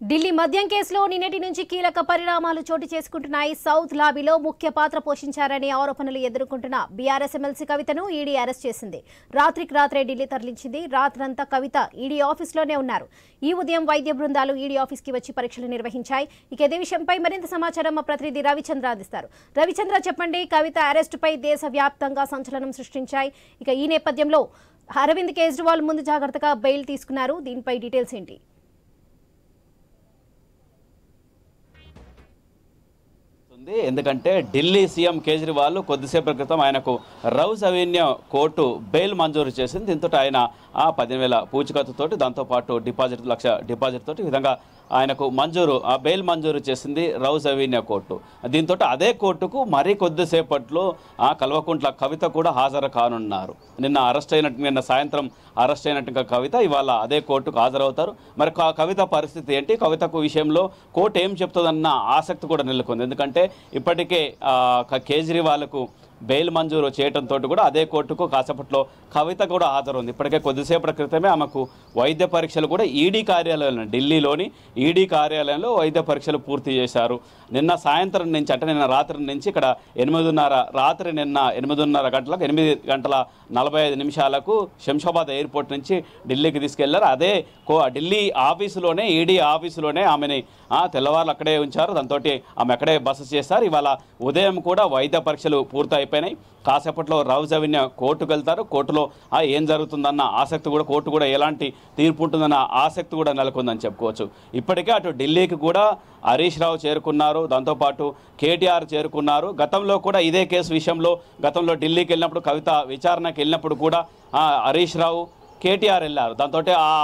ఢిల్లీ మద్యం కేసులో నిన్నటి నుంచి కీలక పరిణామాలు చోటు చేసుకుంటున్నాయి. సౌత్ లాబీలో ముఖ్య పాత్ర పోషించారనే ఆరోపణలు ఎదుర్కొంటున్న బీఆర్ఎస్ ఎమ్మెల్సీ కవితను ఈడీ అరెస్ట్ చేసింది. రాత్రికి రాత్రే ఢిల్లీ తరలించింది. రాత్రంతా కవిత ఈడీ ఆఫీసులోనే ఉన్నారు. ఈ ఉదయం వైద్య బృందాలు ఈడీ ఆఫీస్కి వచ్చి పరీక్షలు నిర్వహించాయి. ఇక ఇదే విషయంపై మరింత సమాచారం మా ప్రతినిధి రవిచంద్ర అందిస్తారు. రవిచంద్ర, చెప్పండి. కవిత అరెస్టుపై దేశవ్యాప్తంగా సంచలనం సృష్టించాయి. ఇక ఈ నేపథ్యంలో అరవింద్ కేజ్రీవాల్ ముందు జాగ్రత్తగా బెయిల్ తీసుకున్నారు. దీనిపై డీటెయిల్స్ ఏంటి? ఎందుకంటే ఢిల్లీ సీఎం కేజ్రీవాల్ కొద్దిసేపటి క్రితం ఆయనకు రౌస్ అవెన్యూ కోర్టు బెయిల్ మంజూరు చేసింది. దీంతో ఆయన 10,000 పూచికత్తుతోటి దాంతోపాటు ₹1,00,000 డిపాజిట్ తోటి ఈ విధంగా ఆయనకు బెయిల్ మంజూరు చేసింది రౌస్ అవెన్యూ కోర్టు. దీంతో అదే కోర్టుకు మరీ కొద్దిసేపట్లో కల్వకుంట్ల కవిత కూడా హాజరు కానున్నారు. నిన్న సాయంత్రం అరెస్ట్ అయినట్టుగా కవిత ఇవాళ అదే కోర్టుకు హాజరవుతారు. మరి కవిత పరిస్థితి ఏంటి, కవితకు విషయంలో కోర్టు ఏం చెప్తుందన్న ఆసక్తి కూడా నెలకొంది. ఎందుకంటే ఇప్పటికే కేజ్రీవాల్కు బెయిల్ మంజూరు చేయడంతో కూడా అదే కోర్టుకు కాసేపట్లో కవిత కూడా హాజరుంది. ఇప్పటికే కొద్దిసేపటి క్రితమే ఆమెకు వైద్య పరీక్షలు కూడా ఈడీ కార్యాలయంలో, ఢిల్లీలోని ఈడీ కార్యాలయంలో వైద్య పరీక్షలు పూర్తి చేశారు. నిన్న సాయంత్రం నుంచి అంటే నిన్న రాత్రి నుంచి ఇక్కడ 8:30 గంటలకు 8:45 శంషాబాద్ ఎయిర్పోర్ట్ నుంచి ఢిల్లీకి తీసుకెళ్లారు. అదే ఢిల్లీ ఆఫీసులోనే, ఈడీ ఆఫీసులోనే ఆమెని తెల్లవారులు అక్కడే ఉంచారు. దాంతో ఆమె అక్కడే బస చేశారు. ఇవాళ ఉదయం కూడా వైద్య పరీక్షలు పూర్తి అయిపోయినాయి. కాసేపట్లో రౌస్ అవెన్యూ కోర్టుకు వెళ్తారు. కోర్టులో ఏం జరుగుతుందన్న ఆసక్తి కూడా, కోర్టు కూడా ఎలాంటి తీర్పు ఉంటుందన్న ఆసక్తి కూడా నెలకొందని చెప్పుకోవచ్చు. ఇప్పటికే అటు ఢిల్లీకి కూడా హరీష్ రావు చేరుకున్నారు, దాంతోపాటు కేటీఆర్ చేరుకున్నారు. గతంలో కూడా ఇదే కేసు విషయంలో గతంలో ఢిల్లీకి వెళ్ళినప్పుడు, కవిత విచారణకు వెళ్ళినప్పుడు కూడా హరీష్ రావు, కేటీఆర్ వెళ్ళారు. దాంతో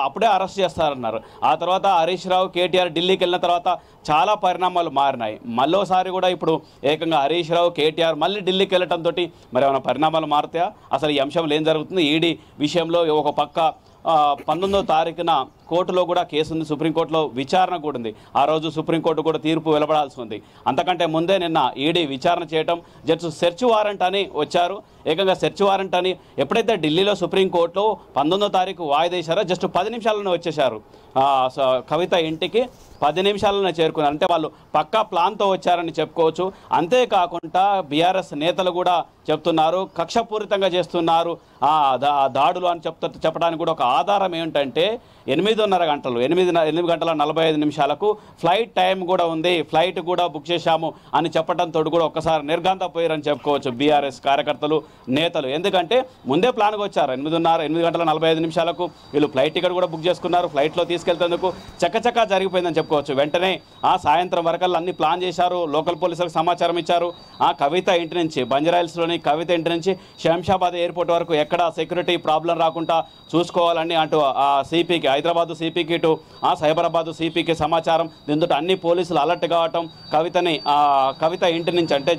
అప్పుడే అరెస్ట్ చేస్తారన్నారు. ఆ తర్వాత హరీష్ రావు, కేటీఆర్ ఢిల్లీకి వెళ్ళిన తర్వాత చాలా పరిణామాలు మారినాయి. మళ్ళోసారి కూడా ఇప్పుడు ఏకంగా హరీష్ రావు, కేటీఆర్ మళ్ళీ ఢిల్లీకి వెళ్ళటంతో మరి ఏమైనా పరిణామాలు మారుతాయా? అసలు ఈ అంశంలో ఏం జరుగుతుంది? ఈడీ విషయంలో ఒక పక్క 19వ తారీఖున కోర్టులో కూడా కేసు ఉంది, సుప్రీంకోర్టులో విచారణ కూడా ఉంది. ఆ రోజు సుప్రీంకోర్టు కూడా తీర్పు వెలువడాల్సి ఉంది. అంతకంటే ముందే నిన్న ఈడీ విచారణ చేయటం, జడ్జి సెర్చ్ వారెంట్ అని వచ్చారు. ఏకంగా సెర్చ్ వారెంట్ అని ఎప్పుడైతే ఢిల్లీలో సుప్రీంకోర్టులో 19వ తారీఖు వాయిదా వేశారో జస్ట్ 10 నిమిషాల్లోనే వచ్చేశారు. కవిత ఇంటికి 10 నిమిషాల్లోనే చేరుకున్నారు. అంటే వాళ్ళు పక్కా ప్లాన్తో వచ్చారని చెప్పుకోవచ్చు. అంతేకాకుండా బీఆర్ఎస్ నేతలు కూడా చెప్తున్నారు, కక్షపూరితంగా చేస్తున్నారు దాడులు అని చెప్పడానికి కూడా ఒక ఆధారం ఏమిటంటే 8:30 గంటలు 8:45 ఫ్లైట్ టైం కూడా ఉంది, ఫ్లైట్ కూడా బుక్ చేశాము అని చెప్పడంతో కూడా ఒక్కసారి నిర్గంతపోయారని చెప్పుకోవచ్చు బీఆర్ఎస్ కార్యకర్తలు, నేతలు. ఎందుకంటే ముందే ప్లాన్గా వచ్చారు. 8:45 వీళ్ళు ఫ్లైట్ టికెట్ కూడా బుక్ చేసుకున్నారు. ఫ్లైట్లో తీసుకెళ్తేందుకు చక్కచక్కా జరిగిపోయిందని చెప్పుకోవచ్చు. వెంటనే సాయంత్రం వరకల్లా అన్ని ప్లాన్ చేశారు. లోకల్ పోలీసులకు సమాచారం ఇచ్చారు. కవిత ఇంటి నుంచి, బంజారాహిల్స్లోని కవిత ఇంటి నుంచి శంషాబాద్ ఎయిర్పోర్ట్ వరకు ఎక్కడ సెక్యూరిటీ ప్రాబ్లం రాకుండా చూసుకోవాలని అటు సిపికి, హైదరాబాద్ సిపికి, ఇటు సైబరాబాద్ సిపికి సమాచారం. దీంతో అన్ని పోలీసులు అలర్ట్ కావటం, కవిత ఇంటి నుంచి అంటే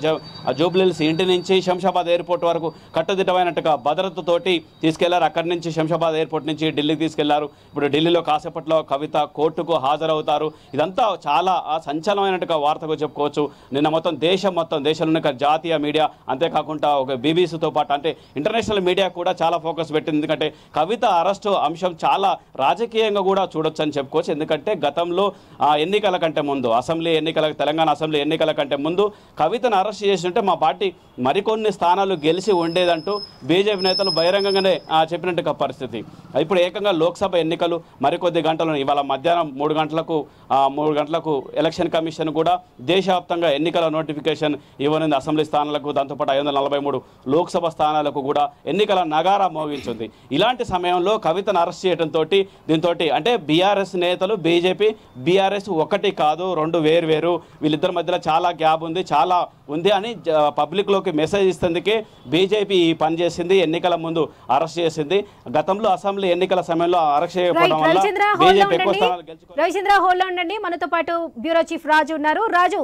జూబ్లీహిల్స్ ఇంటి నుంచి శంషాబాద్ ఎయిర్పోర్ట్ వరకు కట్టుదిట్టమైనట్టుగా భద్రతతోటి తీసుకెళ్లారు. అక్కడి నుంచి శంషాబాద్ ఎయిర్పోర్ట్ నుంచి ఢిల్లీకి తీసుకెళ్లారు. ఇప్పుడు ఢిల్లీలో కాసేపట్లో కవిత కోర్టుకు హాజరవుతారు. ఇదంతా చాలా సంచలనమైనట్టుగా వార్తగా చెప్పుకోవచ్చు. నిన్న దేశంలో జాతీయ మీడియా, అంతేకాకుండా ఒక బీబీసీతో పాటు అంటే ఇంటర్నేషనల్ మీడియా కూడా చాలా ఫోకస్ పెట్టింది. ఎందుకంటే కవిత అరెస్టు అంశం చాలా రాజకీయంగా కూడా చూడొచ్చు అని చెప్పుకోవచ్చు. ఎందుకంటే గతంలో ఎన్నికల కంటే ముందు, తెలంగాణ అసెంబ్లీ ఎన్నికల కంటే ముందు కవితను అరెస్ట్ చేస్తుంటే మా పార్టీ మరికొన్ని స్థానాలు గెలిచి ఉండేదంటూ బీజేపీ నేతలు బహిరంగంగానే చెప్పినట్టుగా పరిస్థితి. ఇప్పుడు ఏకంగా లోక్సభ ఎన్నికలు మరికొద్ది గంటలు, ఇవాళ మధ్యాహ్నం 3 గంటలకు ఎలక్షన్ కమిషన్ కూడా దేశవ్యాప్తంగా ఎన్నికల నోటిఫికేషన్ ఇవ్వనుంది. అసెంబ్లీ స్థానాలకు, దాంతోపాటు 543 లోక్సభ స్థానాలకు కూడా ఎన్నికల నగారా మోగించింది. ఇలాంటి సమయంలో కవితను అరెస్ట్ చేయడంతో దీంతో అంటే బీఆర్ఎస్ నేతలు, బీఆర్ఎస్ ఒకటి కాదు, 2 వేరు, వీళ్ళిద్దరి మధ్యలో చాలా గ్యాప్ ఉంది, చాలా ఉంది అని పబ్లిక్లోకి మెసేజ్ ఇస్తేందుకే బీజేపీ ఈ పని చేసింది. ఎన్నికల ముందు అరెస్ట్ చేసింది. గతంలో అసెంబ్లీ ఎన్నికల సమయంలో అరెస్ట్ చేయకపోవడం వల్ల బీజేపీ ఎక్కువ స్థానాలు గెలుచుకుంది. రవిచంద్ర హోల్డ్ ఉండండి. మనతో పాటు బ్యూరో చీఫ్ రాజు ఉన్నారు. రాజు,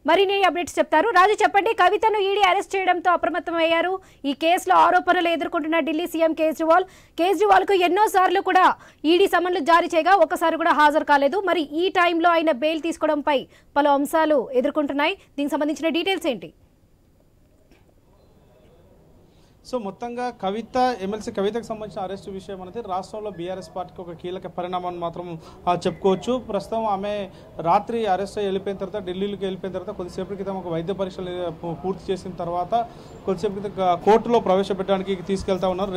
మరిన్ని అప్డేట్స్ చెప్తారు. రాజు, చెప్పండి. కవితను ఈడీ అరెస్ట్ చేయడంతో అప్రమత్తమయ్యారు. ఈ కేసులో ఆరోపణలు ఎదుర్కొంటున్న ఢిల్లీ సీఎం కేజ్రీవాల్ కు ఎన్నోసార్లు కూడా ఈడీ సమన్లు జారీ చేయగా ఒక్కసారి కూడా హాజరు కాలేదు. మరి ఈ టైంలో ఆయన బెయిల్ తీసుకోవడంపై పలు అంశాలు ఎదుర్కొంటున్నాయి. దీనికి సంబంధించిన డీటెయిల్స్ ఏంటి? సో మొత్తంగా కవిత ఎమ్మెల్సీ కవితకు సంబంధించిన అరెస్టు విషయం అనేది రాష్ట్రంలో బీఆర్ఎస్ పార్టీకి ఒక కీలక పరిణామాన్ని మాత్రం చెప్పుకోవచ్చు. ప్రస్తుతం ఆమె రాత్రి అరెస్ట్ అయ్యి వెళ్ళిపోయిన తర్వాత ఢిల్లీకి వెళ్ళిపోయిన తర్వాత కొద్దిసేపటి క్రితం ఒక వైద్య పరీక్షలు పూర్తి చేసిన తర్వాత కొద్దిసేపు క్రితం కోర్టులో ప్రవేశపెట్టడానికి తీసుకెళ్తా ఉన్నారు.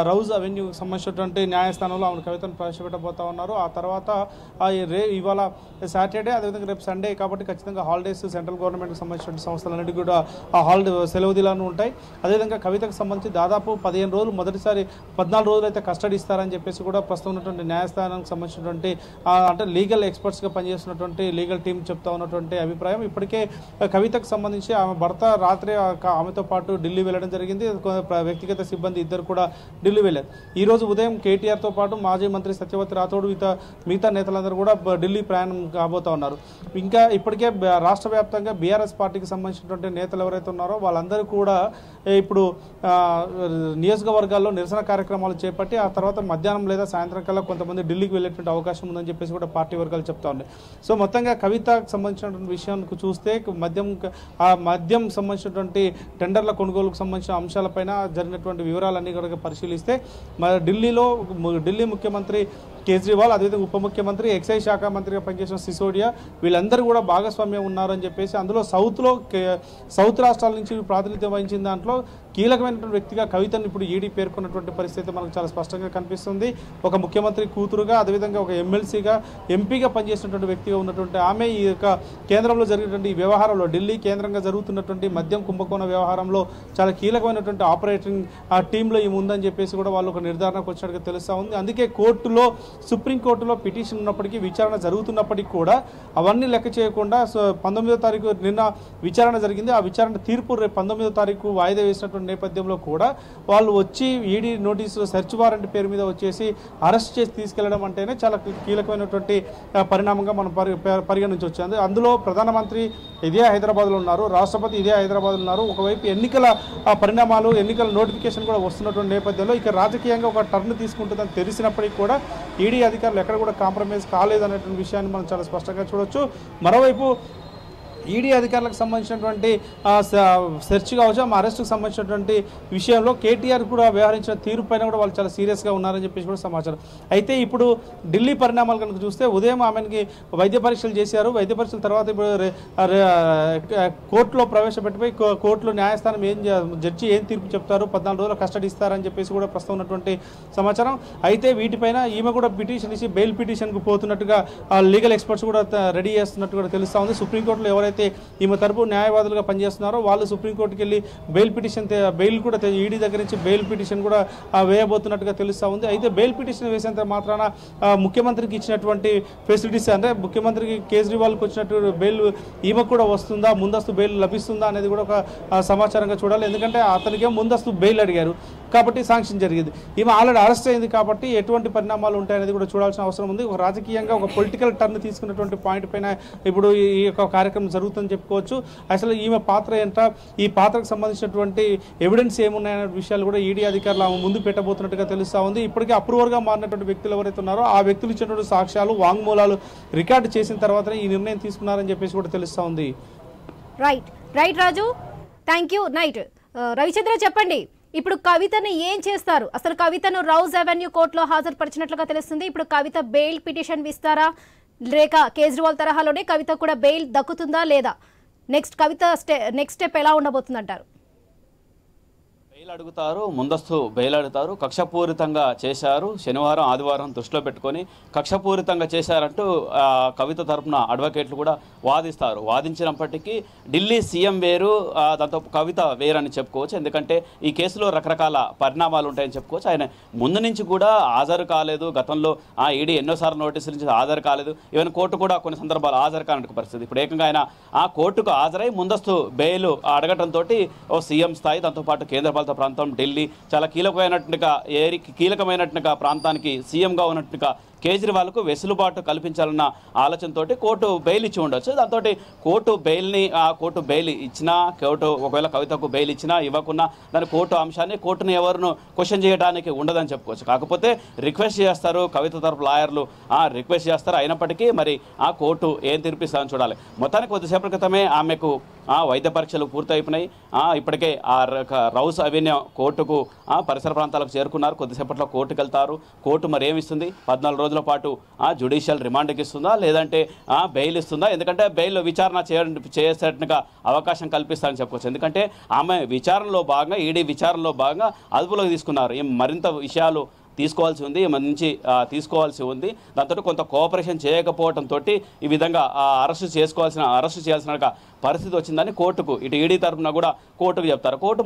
రౌజ్ అవెన్యూకి సంబంధించినటువంటి న్యాయస్థానంలో ఆమె కవితను ప్రవేశపెట్టబోతా ఉన్నారు. ఆ తర్వాత ఇవాళ సాటర్డే అదేవిధంగా రేపు సండే కాబట్టి ఖచ్చితంగా హాలిడేస్ సెంట్రల్ గవర్నమెంట్కి సంబంధించిన సంస్థలన్నిటికీ కూడా ఆ హాలిడే సెలవు దినాలు ఉంటాయి. అదేవిధంగా కవితకు సంబంధించి దాదాపు 15 రోజులు మొదటిసారి 14 రోజులు అయితే కస్టడీ ఇస్తారని చెప్పేసి కూడా ప్రస్తుతం ఉన్నటువంటి న్యాయస్థానానికి సంబంధించినటువంటి అంటే లీగల్ ఎక్స్పర్ట్స్గా పనిచేస్తున్నటువంటి లీగల్ టీం చెప్తా ఉన్నటువంటి అభిప్రాయం. ఇప్పటికే కవితకు సంబంధించి ఆమె భర్త రాత్రి ఆమెతో పాటు ఢిల్లీ వెళ్ళడం జరిగింది. వ్యక్తిగత సిబ్బంది ఇద్దరు కూడా ఢిల్లీ వెళ్ళారు. ఈ రోజు ఉదయం కేటీఆర్తో పాటు మాజీ మంత్రి సత్యవతి రాథోడ్ మిగతా నేతలందరూ కూడా ఢిల్లీ ప్రయాణం కాబోతా ఉన్నారు. ఇంకా ఇప్పటికే రాష్ట్ర వ్యాప్తంగా బీఆర్ఎస్ పార్టీకి సంబంధించినటువంటి నేతలు ఎవరైతే ఉన్నారో వాళ్ళందరూ కూడా ఇప్పుడు నియోజకవర్గాల్లో నిరసన కార్యక్రమాలు చేపట్టి ఆ తర్వాత మధ్యాహ్నం లేదా సాయంత్రం కల్లా కొంతమంది ఢిల్లీకి వెళ్ళేటువంటి అవకాశం ఉందని చెప్పేసి కూడా పార్టీ వర్గాలు చెప్తా ఉన్నాయి. సో మొత్తంగా కవితకు సంబంధించినటువంటి విషయానికి చూస్తే మద్యం సంబంధించినటువంటి టెండర్ల కొనుగోలుకు సంబంధించిన అంశాలపైన జరిగినటువంటి వివరాలన్నీ కూడా పరిశీలిస్తే ఢిల్లీ ముఖ్యమంత్రి కేజ్రీవాల్ అదేవిధంగా ఉప ముఖ్యమంత్రి ఎక్సైజ్ శాఖ మంత్రిగా పనిచేసిన సిసోడియా వీళ్ళందరూ కూడా భాగస్వామ్యం ఉన్నారని చెప్పేసి అందులో సౌత్ రాష్ట్రాల నుంచి ప్రాతినిధ్యం వహించిన దాంట్లో కీలకమైనటువంటి వ్యక్తిగా కవితను ఇప్పుడు ఈడీ పేర్కొన్నటువంటి పరిస్థితి మనకు చాలా స్పష్టంగా కనిపిస్తుంది. ఒక ముఖ్యమంత్రి కూతురుగా అదేవిధంగా ఒక ఎమ్మెల్సీగా ఎంపీగా పనిచేసినటువంటి వ్యక్తిగా ఉన్నటువంటి ఆమె ఈ యొక్క కేంద్రంలో జరిగినటువంటి ఈ వ్యవహారంలో ఢిల్లీ కేంద్రంగా జరుగుతున్నటువంటి మద్యం కుంభకోణ వ్యవహారంలో చాలా కీలకమైనటువంటి ఆపరేటింగ్ టీంలో ఈమె ఉందని చెప్పేసి కూడా వాళ్ళు ఒక నిర్ధారణకు వచ్చినట్టుగా తెలుస్తూ ఉంది. అందుకే సుప్రీంకోర్టులో పిటిషన్ ఉన్నప్పటికీ విచారణ జరుగుతున్నప్పటికీ కూడా అవన్నీ లెక్క చేయకుండా 19వ తారీఖు నిన్న విచారణ జరిగింది. ఆ విచారణ తీర్పు రేపు 19వ తారీఖు వాయిదా వేసినటువంటి నేపథ్యంలో కూడా వాళ్ళు వచ్చి ఈడీ నోటీసులో సెర్చ్ వారెంట్ పేరు మీద వచ్చేసి అరెస్ట్ చేసి తీసుకెళ్లడం అంటేనే చాలా కీలకమైనటువంటి పరిణామంగా మనం పరిగణించవచ్చు. అందులో ప్రధానమంత్రి ఇదే హైదరాబాద్లో ఉన్నారు, రాష్ట్రపతి ఇదే హైదరాబాద్లో ఉన్నారు. ఒకవైపు ఎన్నికల పరిణామాలు ఎన్నికల నోటిఫికేషన్ కూడా వస్తున్నటువంటి నేపథ్యంలో ఇక రాజకీయంగా ఒక టర్న్ తీసుకుంటుందని తెలిసినప్పటికీ కూడా ఈడీ అధికారులు ఎక్కడ కూడా కాంప్రమైజ్ కాలేదనేటువంటి విషయాన్ని మనం చాలా స్పష్టంగా చూడొచ్చు. మరోవైపు ఈడీ అధికారులకు సంబంధించినటువంటి సెర్చ్ కావచ్చు అరెస్టుకు సంబంధించినటువంటి విషయంలో కేటీఆర్ కూడా వ్యవహరించిన తీరు పైన కూడా వాళ్ళు చాలా సీరియస్గా ఉన్నారని చెప్పేసి కూడా సమాచారం. అయితే ఇప్పుడు ఢిల్లీ పరిణామాలు కనుక చూస్తే ఉదయం ఆమెకి వైద్య పరీక్షలు చేశారు. వైద్య పరీక్షల తర్వాత ఇప్పుడు కోర్టులో ప్రవేశపెట్టిపోయి కోర్టులో న్యాయస్థానం జడ్జి ఏం తీర్పు చెప్తారు 14 రోజుల కస్టడీ ఇస్తారని చెప్పేసి కూడా ప్రస్తుతం ఉన్నటువంటి సమాచారం. అయితే వీటిపైన ఈమె కూడా పిటిషన్ ఇచ్చి బెయిల్ పిటిషన్కు పోతున్నట్టుగా లీగల్ ఎక్స్పర్ట్స్ కూడా రెడీ చేస్తున్నట్టు కూడా తెలుస్తూ ఉంది. సుప్రీంకోర్టులో ఎవరైతే ఈమె తరపు న్యాయవాదులుగా పనిచేస్తున్నారో వాళ్ళు సుప్రీంకోర్టుకి వెళ్ళి బెయిల్ కూడా ఈడీ దగ్గర నుంచి బెయిల్ పిటిషన్ కూడా వేయబోతున్నట్టుగా తెలుస్తూ ఉంది. అయితే బెయిల్ పిటిషన్ వేసేంత మాత్రాన ముఖ్యమంత్రికి ఇచ్చినటువంటి ఫెసిలిటీస్ అంటే ముఖ్యమంత్రికి కేజ్రీవాల్కి వచ్చినట్టు బెయిల్ ఈమెకు కూడా వస్తుందా, ముందస్తు బెయిల్ లభిస్తుందా అనేది కూడా ఒక సమాచారంగా చూడాలి. ఎందుకంటే అతనికే ముందస్తు బెయిల్ అడిగారు కాబట్టి శాంక్షన్ జరిగింది. ఈమె ఆల్రెడీ అరెస్ట్ అయింది కాబట్టి ఎటువంటి పరిణామాలు ఉంటాయనేది కూడా చూడాల్సిన అవసరం ఉంది. ఒక రాజకీయంగా ఒక పొలిటికల్ టర్న్ తీసుకున్నటువంటి పాయింట్ పైన ఇప్పుడు ఈ యొక్క కార్యక్రమం జరుగుతుందని చెప్పుకోవచ్చు. అసలు ఈమె పాత్ర ఏంట, ఈ పాత్రకు సంబంధించినటువంటి ఎవిడెన్స్ ఏమున్నాయనే విషయాలు కూడా ఈడీ అధికారులు ఆమె ముందు పెట్టబోతున్నట్టుగా తెలుస్తూ ఉంది. ఇప్పటికే అప్రూవర్గా మారినటువంటి వ్యక్తులు ఎవరైతే ఉన్నారో ఆ వ్యక్తులు ఇచ్చినటువంటి సాక్ష్యాలు వాంగ్మూలాలు రికార్డు చేసిన తర్వాతనే ఈ నిర్ణయం తీసుకున్నారని చెప్పేసి కూడా తెలుస్తూ ఉంది. Right Raju, thank you. Ravichandra చెప్పండి, ఇప్పుడు కవితను ఏం చేస్తారు? అసలు కవితను రౌజ్ అవెన్యూ కోర్టులో హాజరుపరిచినట్లుగా తెలుస్తుంది. ఇప్పుడు కవిత బెయిల్ పిటిషన్ ఇస్తారా లేక కేజ్రీవాల్ తరహాలోనే కవిత కూడా బెయిల్ దక్కుతుందా లేదా? నెక్స్ట్ స్టెప్ ఎలా ఉండబోతుందంటారు? బెయిల్ అడుగుతారు, ముందస్తు బెయిల్ అడుగుతారు. కక్షపూరితంగా చేశారు, శనివారం ఆదివారం దృష్టిలో పెట్టుకొని కక్షపూరితంగా చేశారంటూ కవిత తరపున అడ్వకేట్లు కూడా వాదించినప్పటికీ ఢిల్లీ సీఎం వేరు, దాంతో కవిత వేరు అని చెప్పుకోవచ్చు. ఎందుకంటే ఈ కేసులో రకరకాల పరిణామాలు ఉంటాయని చెప్పుకోవచ్చు. ఆయన ముందు నుంచి కూడా హాజరు కాలేదు. గతంలో ఈడీ ఎన్నోసార్లు నోటీసుల నుంచి హాజరు కాలేదు. ఈవెన్ కోర్టు కూడా కొన్ని సందర్భాలు హాజరు కానట్టు పరిస్థితి. ఇప్పుడు ఏకంగా ఆయన ఆ కోర్టుకు హాజరై ముందస్తు బెయిల్ అడగటంతో ఓ సీఎం స్థాయి, దాంతోపాటు కేంద్రపాలిత ప్రాంతం ఢిల్లీ చాలా కీలకమైనట్టుగా ప్రాంతానికి సీఎంగా ఉన్నట్టుగా కేజ్రీవాల్కు వెసులుబాటు కల్పించాలన్న ఆలోచనతోటి కోర్టు బెయిల్ ఇచ్చి ఉండొచ్చు. దాంతో కోర్టు బెయిల్ ఇచ్చినా, కోర్టు ఒకవేళ కవితకు బెయిల్ ఇచ్చినా ఇవ్వకున్నా దాని కోర్టు అంశాన్ని కోర్టును ఎవరిను క్వశ్చన్ చేయడానికి ఉండదని చెప్పుకోవచ్చు. కాకపోతే రిక్వెస్ట్ చేస్తారు, కవిత తరపు లాయర్లు రిక్వెస్ట్ చేస్తారు. అయినప్పటికీ మరి ఆ కోర్టు ఏం తీర్పిస్తుందని చూడాలి. మొత్తానికి కొద్దిసేపటి క్రితమే ఆమెకు వైద్య పరీక్షలు పూర్తయిపోయినాయి. ఇప్పటికే రౌస్ అవెన్యూ కోర్టుకు పరిసర ప్రాంతాలకు చేరుకున్నారు. కొద్దిసేపట్లో కోర్టుకు వెళ్తారు. కోర్టు మరి ఏమిస్తుంది, 14 రోజుల పాటు జ్యుడిషియల్ రిమాండ్కి ఇస్తుందా లేదంటే బెయిల్ ఇస్తుందా? ఎందుకంటే బెయిల్ విచారణ చేసేట్టుగా అవకాశం కల్పిస్తారని చెప్పుకోవచ్చు. ఎందుకంటే ఆమె విచారణలో భాగంగా, ఈడీ విచారణలో భాగంగా అదుపులోకి తీసుకున్నారు. మరింత విషయాలు తీసుకోవాల్సి ఉంది. దాంతో కొంత కోఆపరేషన్ చేయకపోవడంతో ఈ విధంగా అరెస్ట్ చేయాల్సిన పరిస్థితి వచ్చిందని కోర్టుకు, ఇటు ఈడీ తరఫున కూడా కోర్టుకు చెప్తారు. కోర్టు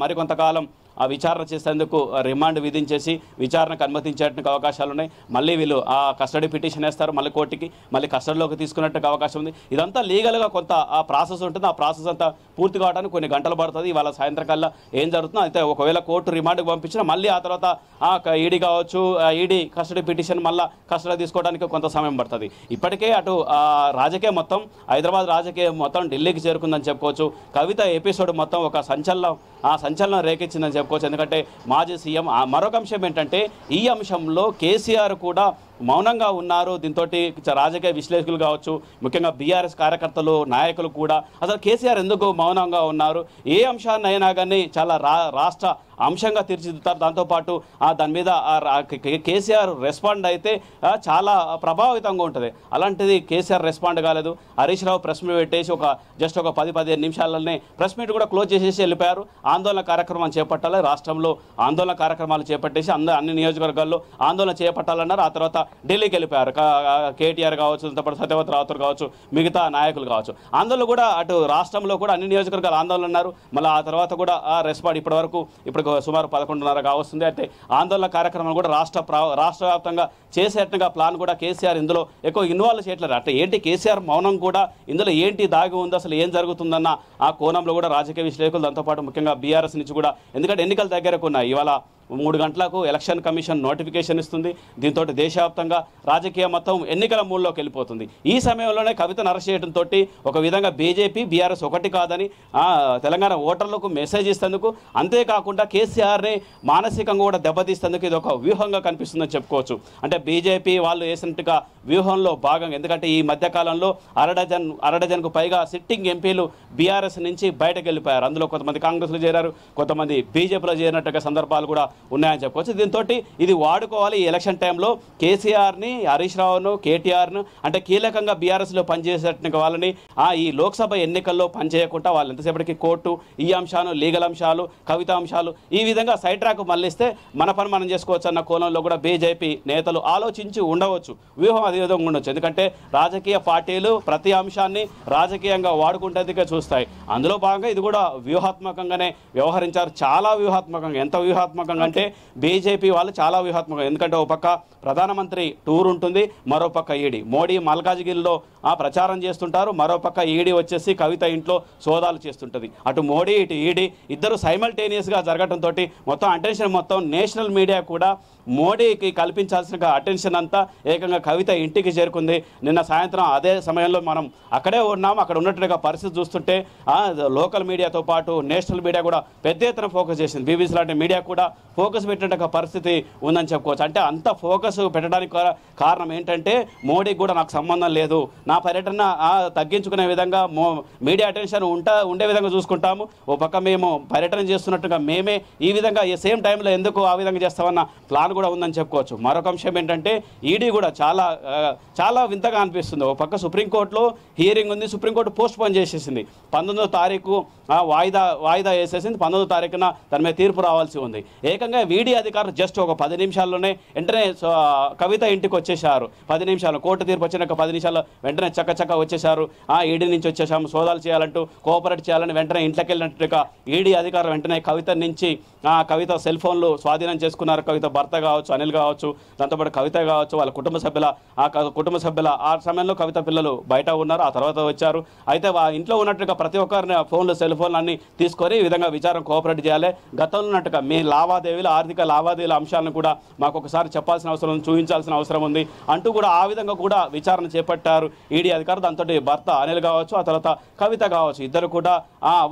మరికొంతకాలం విచారణ చేసేందుకు రిమాండ్ విధించేసి విచారణకు అనుమతించేందుకు అవకాశాలు ఉన్నాయి. మళ్ళీ వీళ్ళు కస్టడీ పిటిషన్ వేస్తారు, మళ్ళీ కోర్టుకి మళ్ళీ కస్టడీలోకి తీసుకున్నట్టుగా అవకాశం ఉంది. ఇదంతా లీగల్గా కొంత ప్రాసెస్ ఉంటుంది. ఆ ప్రాసెస్ అంతా పూర్తి కావడానికి కొన్ని గంటలు పడుతుంది. ఇవాళ సాయంత్రం కల్లా ఏం జరుగుతుందో అయితే ఒకవేళ కోర్టు రిమాండ్కి పంపించినా మళ్ళీ ఆ తర్వాత ఈడీ కావచ్చు, ఈడీ కస్టడీ పిటిషన్ మళ్ళీ కస్టడీ తీసుకోవడానికి కొంత సమయం పడుతుంది. ఇప్పటికే అటు హైదరాబాద్ రాజకీయం మొత్తం ఢిల్లీకి చేరుకుందని చెప్పుకోవచ్చు. కవిత ఎపిసోడ్ మొత్తం ఒక సంచలనం రేకెచ్చిందని చెప్పుకోవచ్చు. ఎందుకంటే మాజీ సీఎం మరొక అంశం ఏంటంటే ఈ అంశంలో కేసీఆర్ కూడా మౌనంగా ఉన్నారు. దీంతో రాజకీయ విశ్లేషకులు కావచ్చు, ముఖ్యంగా బీఆర్ఎస్ కార్యకర్తలు, నాయకులు కూడా అసలు కేసీఆర్ ఎందుకు మౌనంగా ఉన్నారు, ఏ అంశాన్ని అయినా కానీ చాలా రాష్ట్ర అంశంగా తీర్చిదిద్దుతారు. దాంతోపాటు దాని మీద కేసీఆర్ రెస్పాండ్ అయితే చాలా ప్రభావితంగా ఉంటుంది. అలాంటిది కేసీఆర్ రెస్పాండ్ కాలేదు. హరీష్ రావు ప్రెస్ మీట్ పెట్టేసి జస్ట్ ఒక 10-15 నిమిషాలనే ప్రెస్ మీట్ కూడా క్లోజ్ చేసేసి వెళ్ళిపోయారు. ఆందోళన కార్యక్రమం చేపట్టాలి, రాష్ట్రంలో ఆందోళన కార్యక్రమాలు చేపట్టేసి అన్ని నియోజకవర్గాల్లో ఆందోళన చేపట్టాలన్నారు. ఆ తర్వాత ఢిల్లీకి వెళ్ళిపోయారు. కేటీఆర్ కావచ్చు, దాంతోపాటు సత్యవతి రావుతర్ కావచ్చు, మిగతా నాయకులు కావచ్చు. ఆందోళన కూడా అటు రాష్ట్రంలో కూడా అన్ని నియోజకవర్గాలు ఆందోళన ఉన్నారు. మళ్ళీ ఆ తర్వాత కూడా రెస్పాండ్ ఇప్పుడు సుమారు 11:30 కావస్తుంది. అయితే ఆందోళన కార్యక్రమం కూడా రాష్ట్ర వ్యాప్తంగా చేసేట్టుగా ప్లాన్ కూడా కేసీఆర్ ఇందులో ఎక్కువ ఇన్వాల్వ్ చేయట్లేదు. అంటే ఏంటి కేసీఆర్ మౌనం కూడా ఇందులో ఏంటి దాగి ఉంది, అసలు ఏం జరుగుతుందన్న ఆ కోణంలో కూడా రాజకీయ విశ్లేషకులు, దాంతోపాటు ముఖ్యంగా బీఆర్ఎస్ నుంచి కూడా, ఎందుకంటే ఎన్నికల దగ్గరకు ఉన్నాయి. ఇవాళ 3 గంటలకు ఎలక్షన్ కమిషన్ నోటిఫికేషన్ ఇస్తుంది. దీంతో దేశవ్యాప్తంగా రాజకీయం మొత్తం ఎన్నికల మూడ్లోకి వెళ్ళిపోతుంది. ఈ సమయంలోనే కవితను అరెస్ట్ చేయడంతో ఒక విధంగా బీజేపీ బీఆర్ఎస్ ఒకటి కాదని తెలంగాణ ఓటర్లకు మెసేజ్ ఇస్తేందుకు, అంతేకాకుండా కేసీఆర్ని మానసికంగా కూడా దెబ్బతీస్తేందుకు ఇది ఒక వ్యూహంగా కనిపిస్తుందని చెప్పుకోవచ్చు. అంటే బీజేపీ వాళ్ళు వేసినట్టుగా వ్యూహంలో భాగంగా, ఎందుకంటే ఈ మధ్యకాలంలో అరడజన్కు పైగా సిట్టింగ్ ఎంపీలు బీఆర్ఎస్ నుంచి బయటకు వెళ్ళిపోయారు. అందులో కొంతమంది కాంగ్రెస్లో చేరారు, కొంతమంది బీజేపీలో చేరినట్టుగా సందర్భాలు కూడా ఉన్నాయని చెప్పుకోవచ్చు. దీంతో ఇది వాడుకోవాలి. ఈ ఎలక్షన్ టైంలో కేసీఆర్ని, హరీష్ రావును, కేటీఆర్ను, అంటే కీలకంగా బీఆర్ఎస్లో పనిచేసేట వాళ్ళని ఈ లోక్సభ ఎన్నికల్లో పనిచేయకుండా వాళ్ళు ఎంతసేపటికి కోర్టు, ఈ అంశాలు, లీగల్ అంశాలు, కవిత అంశాలు, ఈ విధంగా సైడ్ ట్రాక్ మళ్ళిస్తే మన పని మనం చేసుకోవచ్చు అన్న కోణంలో కూడా బీజేపీ నేతలు ఆలోచించి ఉండవచ్చు. వ్యూహం అదే విధంగా ఉండొచ్చు. ఎందుకంటే రాజకీయ పార్టీలు ప్రతి అంశాన్ని రాజకీయంగా వాడుకుంటేందుకే చూస్తాయి. అందులో భాగంగా ఇది కూడా వ్యూహాత్మకంగానే వ్యవహరించారు. చాలా వ్యూహాత్మకంగా. ఎంత వ్యూహాత్మకంగా అంటే బీజేపీ వాళ్ళు చాలా వ్యూహాత్మకంగా. ఎందుకంటే ఒక పక్క ప్రధానమంత్రి టూర్ ఉంటుంది, మరోపక్క ఈడీ, మోడీ మల్కాజ్గిరిలో ప్రచారం చేస్తుంటారు, మరోపక్క ఈడీ వచ్చేసి కవిత ఇంట్లో సోదాలు చేస్తుంటుంది. అటు మోడీ ఇటు ఈడీ ఇద్దరు సైమల్టేనియస్గా జరగడంతో మొత్తం అటెన్షన్ మొత్తం నేషనల్ మీడియా కూడా మోడీకి కల్పించాల్సిన అటెన్షన్ అంతా ఏకంగా కవిత ఇంటికి చేరుకుంది. నిన్న సాయంత్రం అదే సమయంలో మనం అక్కడే ఉన్నాము. అక్కడ ఉన్నట్టుగా పరిస్థితి చూస్తుంటే లోకల్ మీడియాతో పాటు నేషనల్ మీడియా కూడా పెద్ద ఎత్తున ఫోకస్ చేసింది. బీబీసీ లాంటి మీడియా కూడా ఫోకస్ పెట్టేట పరిస్థితి ఉందని చెప్పుకోవచ్చు. అంటే అంత ఫోకస్ పెట్టడానికి కారణం ఏంటంటే మోడీకి కూడా నాకు సంబంధం లేదు, నా పర్యటన తగ్గించుకునే విధంగా మీడియా అటెన్షన్ ఉండే విధంగా చూసుకుంటాము. ఓ పక్క మేము పర్యటన చేస్తున్నట్టుగా మేమే ఈ విధంగా సేమ్ టైంలో ఎందుకు ఆ విధంగా చేస్తామన్న ప్లాన్ కూడా ఉందని చెప్పుకోవచ్చు. మరొక అంశం ఏంటంటే ఈడీ కూడా చాలా వింతగా అనిపిస్తుంది. ఒక పక్క సుప్రీంకోర్టులో హియరింగ్ ఉంది, సుప్రీంకోర్టు పోస్ట్ పోన్ చేసేసింది. 19వ తారీఖు వాయిదా వేసేసింది. 19వ తారీఖున దాని మీద తీర్పు రావాల్సి ఉంది. ఏకంగా ఈడీ అధికారులు జస్ట్ ఒక 10 నిమిషాల్లోనే వెంటనే కవిత ఇంటికి వచ్చేసారు. 10 నిమిషాలు కోర్టు తీర్పు వచ్చినాక 10 నిమిషాల్లో వెంటనే చక్క వచ్చేసారు. ఈడీ నుంచి వచ్చేసాము, సోదాలు చేయాలంటూ కోఆపరేట్ చేయాలని వెంటనే ఇంట్లోకి వెళ్ళినట్టుగా ఈడీ అధికారులు వెంటనే కవిత నుంచి కవిత సెల్ ఫోన్లు స్వాధీనం చేసుకున్నారు. కవిత భర్త కావచ్చు, అనిల్ కావచ్చు, దాంతోపాటు కవిత కావచ్చు, వాళ్ళ కుటుంబ సభ్యుల ఆ సమయంలో కవిత పిల్లలు బయట ఉన్నారు. ఆ తర్వాత వచ్చారు. అయితే ఇంట్లో ఉన్నట్టుగా ప్రతి ఒక్కరిని ఫోన్లు, సెల్ ఫోన్లు అన్ని తీసుకొని ఈ విధంగా విచారం కోఆపరేట్ చేయాలి. గతంలో ఉన్నట్టుగా మీ లావాదేవీ ఆర్థిక లావాదేవీల అంశాలను కూడా మాకు ఒకసారి చెప్పాల్సిన అవసరం ఉంది, చూపించాల్సిన అవసరం ఉంది అంటూ కూడా ఆ విధంగా కూడా విచారణ చేపట్టారు ఈడీ అధికారులు. దాంతో భర్త అనిల్ కావచ్చు, ఆ తర్వాత కవిత కావచ్చు, ఇద్దరు కూడా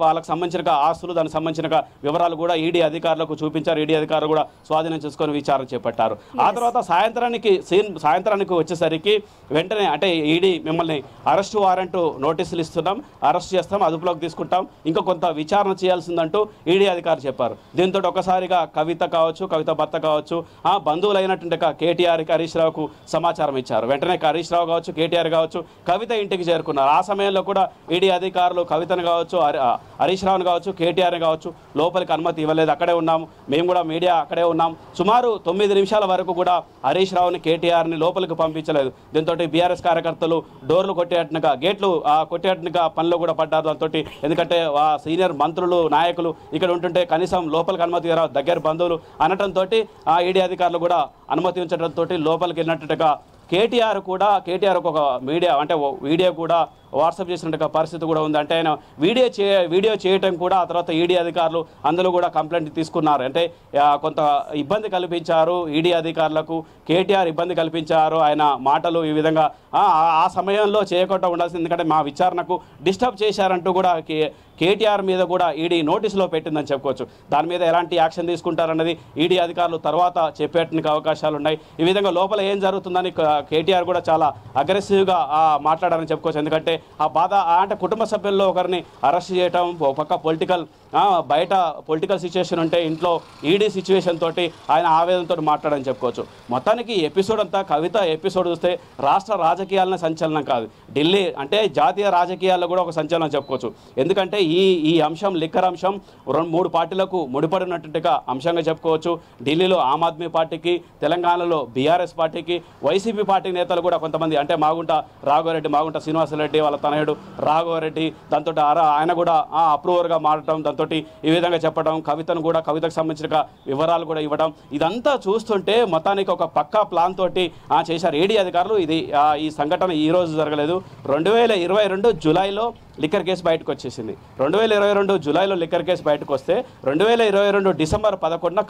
వాళ్ళకి సంబంధించిన ఆస్తులు, దానికి సంబంధించిన వివరాలు కూడా ఈడీ అధికారులకు చూపించారు. ఈడీ అధికారులు కూడా స్వాధీనం చేసుకొని విచారణ చేపట్టారు. ఆ తర్వాత సాయంత్రానికి వచ్చేసరికి వెంటనే అంటే ఈడీ మిమ్మల్ని అరెస్ట్ వారెంట్ నోటీసులు ఇస్తున్నాం, అరెస్ట్ చేస్తాం, అదుపులోకి తీసుకుంటాం, ఇంకా కొంత విచారణ చేయాల్సిందంటూ ఈడీ అధికారులు చెప్పారు. దీంతో ఒకసారిగా కవిత కావచ్చు, కవిత భర్త కావచ్చు, బంధువులైనటువంటి కేటీఆర్ హరీష్ రావుకు సమాచారం ఇచ్చారు. వెంటనే హరీష్ రావు కావచ్చు, కేటీఆర్ కావచ్చు కవిత ఇంటికి చేరుకున్నారు. ఆ సమయంలో కూడా ఈడీ అధికారులు కవితను కావచ్చు, హరీష్ రావును కావచ్చు, కేటీఆర్ని కావచ్చు లోపలికి అనుమతి ఇవ్వలేదు. అక్కడే ఉన్నాము, మేము కూడా మీడియా అక్కడే ఉన్నాం. సుమారు 9 నిమిషాల వరకు కూడా హరీష్ రావుని, కేటీఆర్ని లోపలికి పంపించలేదు. దీంతో బీఆర్ఎస్ కార్యకర్తలు డోర్లు కొట్టేట్టుగా, గేట్లు కొట్టేట్టుగా పనిలో కూడా పడ్డారు. దాంతో ఎందుకంటే సీనియర్ మంత్రులు, నాయకులు ఇక్కడ ఉంటుంటే కనీసం లోపలికి అనుమతి దగ్గర బంధువులు అనటంతో ఈడీ అధికారులు కూడా అనుమతి ఉంచడంతో లోపలికి వెళ్ళినట్టుగా కేటీఆర్ ఒక వీడియో కూడా వాట్సాప్ చేసినట్టు పరిస్థితి కూడా ఉంది. అంటే ఆయన వీడియో చేయటం కూడా ఆ తర్వాత ఈడీ అధికారులు అందులో కూడా కంప్లైంట్ తీసుకున్నారు. అంటే కొంత ఇబ్బంది కల్పించారు ఈడీ అధికారులకు, కేటీఆర్ ఇబ్బంది కల్పించారు, ఆయన మాటలు ఈ విధంగా ఆ సమయంలో చేయకుండా ఉండాల్సింది, ఎందుకంటే మా విచారణకు డిస్టర్బ్ చేశారంటూ కూడా కేటీఆర్ మీద కూడా ఈడీ నోటీసులో పెట్టిందని చెప్పుకోవచ్చు. దాని మీద ఎలాంటి యాక్షన్ తీసుకుంటారన్నది ఈడీ అధికారులు తర్వాత చెప్పేటానికి అవకాశాలు ఉన్నాయి. ఈ విధంగా లోపల ఏం జరుగుతుందని కేటీఆర్ కూడా చాలా అగ్రెసివ్గా మాట్లాడారని చెప్పుకోవచ్చు. ఎందుకంటే ఆ బాధ అంటే కుటుంబ సభ్యుల్లో ఒకరిని అరెస్ట్ చేయటం, పక్క బయట పొలిటికల్ సిచ్యువేషన్ ఉంటే ఇంట్లో ఈడీ సిచ్యువేషన్ తోటి ఆయన ఆవేదనతో మాట్లాడని చెప్పుకోవచ్చు. మొత్తానికి ఎపిసోడ్ అంతా కవిత ఎపిసోడ్ చూస్తే రాష్ట్ర రాజకీయాలనే సంచలనం కాదు, ఢిల్లీ అంటే జాతీయ రాజకీయాల్లో కూడా ఒక సంచలనం చెప్పుకోవచ్చు. ఎందుకంటే ఈ అంశం లిక్కర్ అంశం 2-3 పార్టీలకు ముడిపడినట్టుగా అంశంగా చెప్పుకోవచ్చు. ఢిల్లీలో ఆమ్ ఆద్మీ పార్టీకి, తెలంగాణలో బీఆర్ఎస్ పార్టీకి, వైసీపీ పార్టీ నేతలు కూడా కొంతమంది అంటే మాగుంట శ్రీనివాసరెడ్డి వాళ్ళ తనయుడు రాఘవరెడ్డి, దాంతో ఆయన కూడా అప్రూవర్గా మారటం, దాంతో ఈ విధంగా చెప్పడం, కవితకు సంబంధించిన వివరాలు కూడా ఇవ్వడం, ఇదంతా చూస్తుంటే మొత్తానికి ఒక పక్కా ప్లాన్ తోటి చేశారు ఈడీ అధికారులు. ఈ సంఘటన ఈ రోజు జరగలేదు. 2022 జూలైలో లిక్కర్ కేసు బయటకు వచ్చేసింది. 2022 జూలైలో లిక్కర్ కేసు బయటకు వస్తే 2022 డిసెంబర్ 11న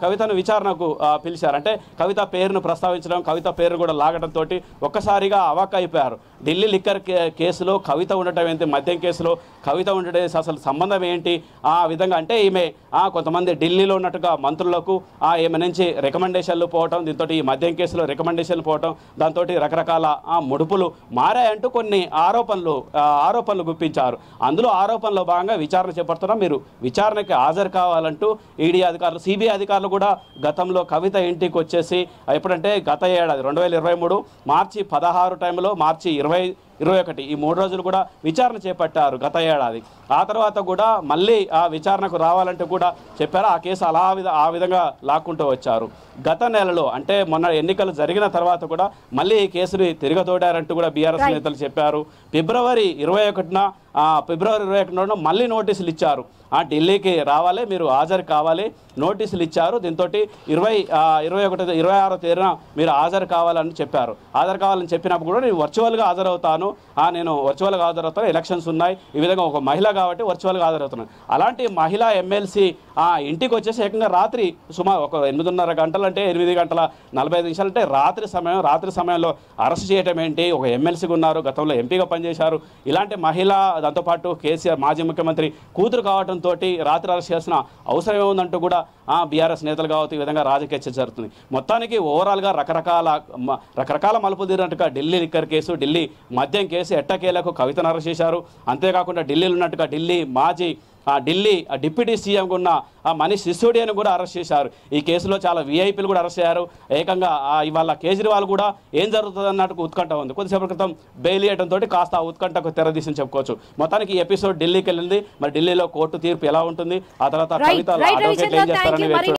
కవితను విచారణకు పిలిచారు. అంటే కవిత పేరును ప్రస్తావించడం, కవిత పేరు కూడా లాగడంతో ఒక్కసారిగా అవాక్ అయిపోయారు. ఢిల్లీ లిక్కర్ కేసులో కవిత ఉండటం ఏంటి, మద్యం కేసులో కవిత ఉండటం అసలు సంబంధం ఏంటి, ఆ విధంగా అంటే ఈమె కొంతమంది ఢిల్లీలో ఉన్నట్టుగా మంత్రులకు ఈమె నుంచి రికమెండేషన్లు పోవటం, దీంతో ఈ మద్యం కేసులో రికమెండేషన్లు పోవటం, దాంతో రకరకాల ముడుపులు మారాయంటూ కొన్ని ఆరోపణలు గుప్పించారు. అందులో ఆరోపణలో భాగంగా విచారణ చేపడుతున్నాం, మీరు విచారణకి హాజరు కావాలంటూ ఈడీ అధికారులు, సిబిఐ అధికారులు కూడా గతంలో కవిత ఇంటికి వచ్చేసి ఎప్పుడంటే గత ఏడాది 2023 మార్చి 16 టైంలో, మార్చి 21 ఈ 3 రోజులు కూడా విచారణ చేపట్టారు గత ఏడాది. ఆ తర్వాత కూడా మళ్ళీ ఆ విచారణకు రావాలంటూ కూడా చెప్పారు. ఆ కేసు ఆ విధంగా లాక్కుంటూ వచ్చారు. గత నెలలో అంటే మొన్న ఎన్నికలు జరిగిన తర్వాత కూడా మళ్ళీ ఈ కేసుని తిరగతోడారంటూ కూడా బీఆర్ఎస్ నేతలు చెప్పారు. ఫిబ్రవరి 21న మళ్ళీ నోటీసులు ఇచ్చారు. ఢిల్లీకి రావాలి, మీరు హాజరు కావాలి, నోటీసులు ఇచ్చారు. దీంతో 26వ తేదీన మీరు హాజరు కావాలని చెప్పారు. హాజరు కావాలని చెప్పినప్పుడు కూడా నేను వర్చువల్గా హాజరవుతాను, ఎలక్షన్స్ ఉన్నాయి, ఈ విధంగా ఒక మహిళ కాబట్టి వర్చువల్గా హాజరవుతున్నాను. అలాంటి మహిళా ఎమ్మెల్సీ ఇంటికి వచ్చేసి ఏకంగా రాత్రి సుమారు ఒక 8:30 గంటలు అంటే 8 గంటల 45 నిమిషాలు అంటే రాత్రి సమయంలో అరెస్ట్ చేయటం ఏంటి, ఒక ఎమ్మెల్సీగా ఉన్నారు, గతంలో ఎంపీగా పనిచేశారు, ఇలాంటి మహిళ, దాంతోపాటు కేసీఆర్ మాజీ ముఖ్యమంత్రి కూతురు కావడంతో రాత్రి అరెస్ట్ చేయాల్సిన అవసరం ఏముందంటూ కూడా బీఆర్ఎస్ నేతలు కావచ్చు ఈ విధంగా రాజకీయ చర్చ జరుగుతుంది. మొత్తానికి ఓవరాల్గా రకరకాల మలుపులు తిరిగినట్టుగా ఢిల్లీ లిక్కర్ కేసు, ఢిల్లీ మద్యం కేసు ఎట్టకేలకు కవితను అరెస్ట్ చేశారు. అంతేకాకుండా ఢిల్లీలో ఉన్నట్టుగా ఢిల్లీ డిప్యూటీ సీఎంగా ఉన్న మనీష్ సిసోడియాను కూడా అరెస్ట్ చేశారు. ఈ కేసులో చాలా వీఐపీలు కూడా అరెస్ట్ అయ్యారు. ఏకంగా ఇవాళ కేజ్రీవాల్ కూడా ఏం జరుగుతుంది అన్నట్టు ఉత్కంఠ ఉంది. కొద్దిసేపటి క్రితం బెయిల్ ఇవ్వడంతో కాస్త ఉత్కంఠకు తెరదీసని చెప్పుకోవచ్చు. మొత్తానికి ఈ ఎపిసోడ్ ఢిల్లీకి వెళ్ళింది. మరి ఢిల్లీలో కోర్టు తీర్పు ఎలా ఉంటుంది, ఆ తర్వాత కవిత ఏం చేస్తారని